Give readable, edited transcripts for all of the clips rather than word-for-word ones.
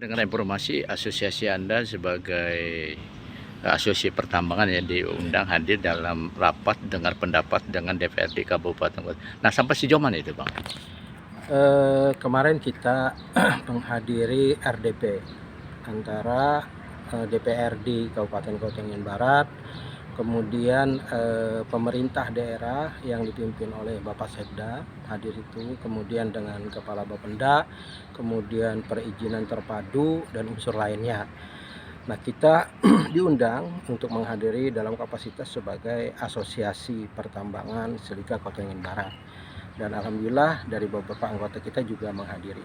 Dengan informasi asosiasi Anda sebagai asosiasi pertambangan yang diundang hadir dalam rapat dengar pendapat dengan DPRD Kabupaten Kota. Nah, sampai sejauh mana itu, Bang? Kemarin kita menghadiri RDP antara DPRD Kabupaten Kota Barat, kemudian pemerintah daerah yang dipimpin oleh Bapak Sekda hadir itu, kemudian dengan Kepala Bapenda, kemudian perizinan terpadu dan unsur lainnya. Nah, kita diundang untuk menghadiri dalam kapasitas sebagai asosiasi pertambangan Silika Kota Barat. Dan alhamdulillah dari beberapa anggota kita juga menghadiri.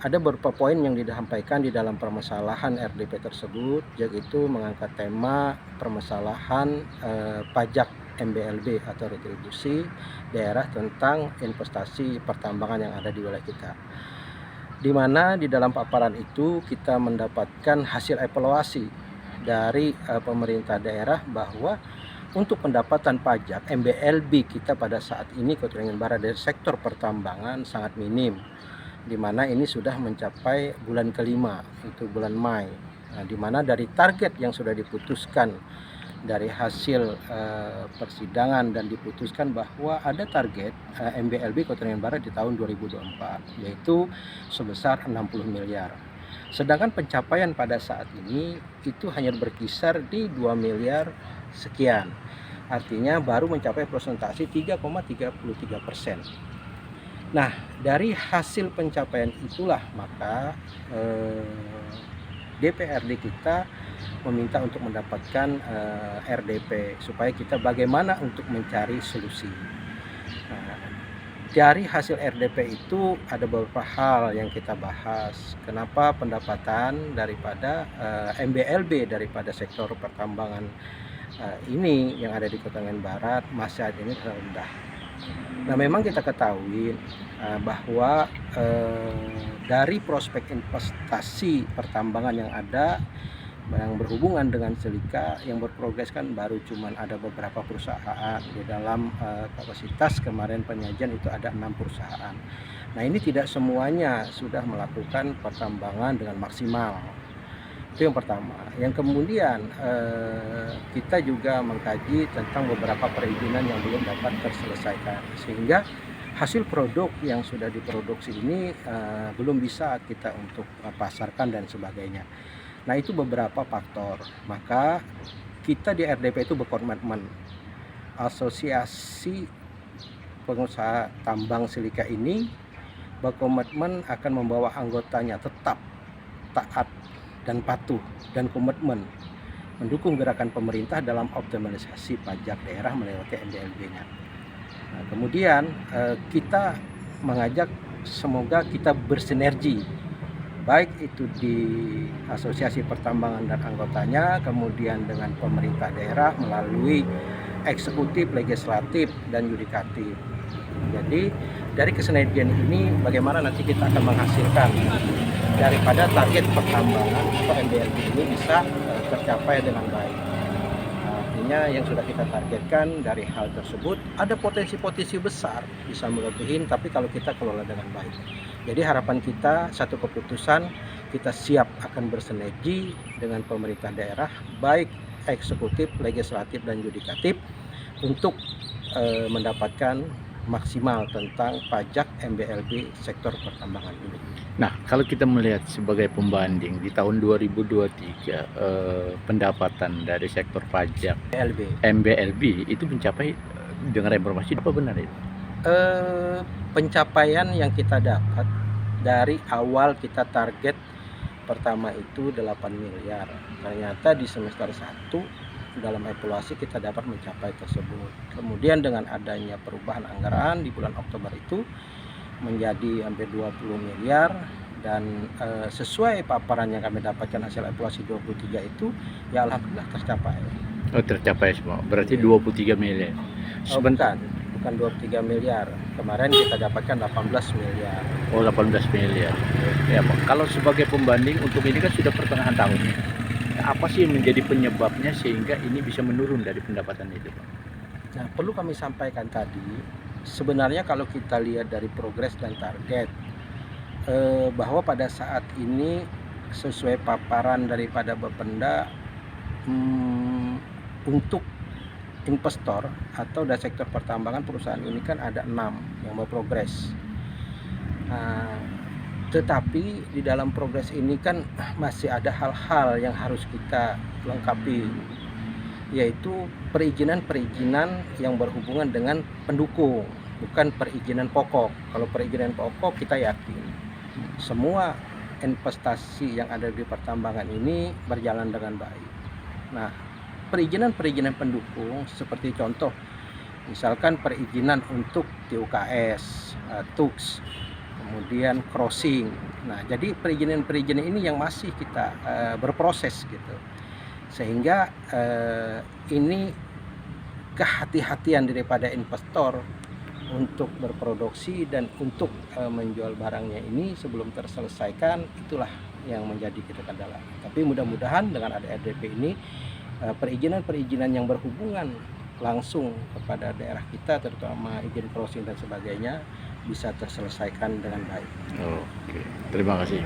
Ada beberapa poin yang disampaikan di dalam permasalahan RDP tersebut, yaitu mengangkat tema permasalahan pajak MBLB atau retribusi daerah tentang investasi pertambangan yang ada di wilayah kita. Di mana di dalam paparan itu kita mendapatkan hasil evaluasi dari pemerintah daerah bahwa untuk pendapatan pajak MBLB kita pada saat ini Kota Barat dari sektor pertambangan sangat minim, di mana ini sudah mencapai bulan kelima, itu bulan Mei. Nah, di mana dari target yang sudah diputuskan dari hasil persidangan dan diputuskan bahwa ada target MBLB Kota Barat di tahun 2024 yaitu sebesar 60 miliar. Sedangkan pencapaian pada saat ini itu hanya berkisar di 2 miliar sekian. Artinya baru mencapai persentase 3,33%. Nah, dari hasil pencapaian itulah maka DPRD kita meminta untuk mendapatkan RDP supaya kita bagaimana untuk mencari solusi. Nah, dari hasil RDP itu ada beberapa hal yang kita bahas. Kenapa pendapatan daripada MBLB daripada sektor pertambangan ini yang ada di Kota Barat masih saat ini rendah. Nah, memang kita ketahui bahwa dari prospek investasi pertambangan yang ada yang berhubungan dengan silika yang berprogres kan baru cuman ada beberapa perusahaan. Di dalam kapasitas kemarin penyajian itu ada 6 perusahaan. Nah, ini tidak semuanya sudah melakukan pertambangan dengan maksimal. Itu yang pertama. Yang kemudian kita juga mengkaji tentang beberapa perizinan yang belum dapat terselesaikan, sehingga hasil produk yang sudah diproduksi ini belum bisa kita untuk pasarkan dan sebagainya. Nah, itu beberapa faktor. Maka kita di RDP itu berkomitmen, asosiasi pengusaha tambang silika ini berkomitmen akan membawa anggotanya tetap taat dan patuh dan komitmen mendukung gerakan pemerintah dalam optimalisasi pajak daerah melewati MBLB-nya. Nah, kemudian kita mengajak semoga kita bersinergi baik itu di asosiasi pertambangan dan anggotanya, kemudian dengan pemerintah daerah melalui eksekutif, legislatif, dan yudikatif. Jadi dari kesinergian ini bagaimana nanti kita akan menghasilkan daripada target pertambangan atau MBLB ini bisa tercapai dengan baik. Artinya yang sudah kita targetkan dari hal tersebut ada potensi-potensi besar bisa melebihin, tapi kalau kita kelola dengan baik. Jadi harapan kita satu keputusan, kita siap akan bersinergi dengan pemerintah daerah baik eksekutif, legislatif, dan yudikatif untuk mendapatkan maksimal tentang pajak MBLB sektor pertambangan ini. Nah, kalau kita melihat sebagai pembanding di tahun 2023 pendapatan dari sektor pajak MBLB itu mencapai, dengan informasi apa benar itu? Pencapaian yang kita dapat dari awal kita target pertama itu 8 miliar. Ternyata di semester 1 dalam evaluasi kita dapat mencapai tersebut. Kemudian dengan adanya perubahan anggaran di bulan Oktober itu menjadi hampir 20 miliar dan sesuai paparan yang kami dapatkan hasil evaluasi 23 itu ya alhamdulillah tercapai. Oh, tercapai semua. Berarti 23 miliar. Bukan 23 miliar. Kemarin kita dapatkan 18 miliar. Oh, 18 miliar. Ya, Pak. Kalau sebagai pembanding untuk ini kan sudah pertengahan tahun. Apa sih yang menjadi penyebabnya sehingga ini bisa menurun dari pendapatan itu, Pak? Nah, perlu kami sampaikan tadi, sebenarnya kalau kita lihat dari progres dan target, bahwa pada saat ini sesuai paparan daripada Bapenda, untuk investor atau dari sektor pertambangan perusahaan ini kan ada 6 yang mau progres. Tetapi di dalam progres ini kan masih ada hal-hal yang harus kita lengkapi, yaitu perizinan-perizinan yang berhubungan dengan pendukung, bukan perizinan pokok. Kalau perizinan pokok kita yakin semua investasi yang ada di pertambangan ini berjalan dengan baik. Nah, perizinan-perizinan pendukung seperti contoh misalkan perizinan untuk TUKS, TUKS, kemudian crossing. Nah, jadi perizinan-perizinan ini yang masih kita berproses gitu. Sehingga ini kehati-hatian daripada investor untuk berproduksi dan untuk menjual barangnya ini sebelum terselesaikan, itulah yang menjadi kita kendala. Tapi mudah-mudahan dengan ada RDP ini perizinan-perizinan yang berhubungan langsung kepada daerah kita, terutama izin crossing dan sebagainya, bisa terselesaikan dengan baik. Oke, terima kasih.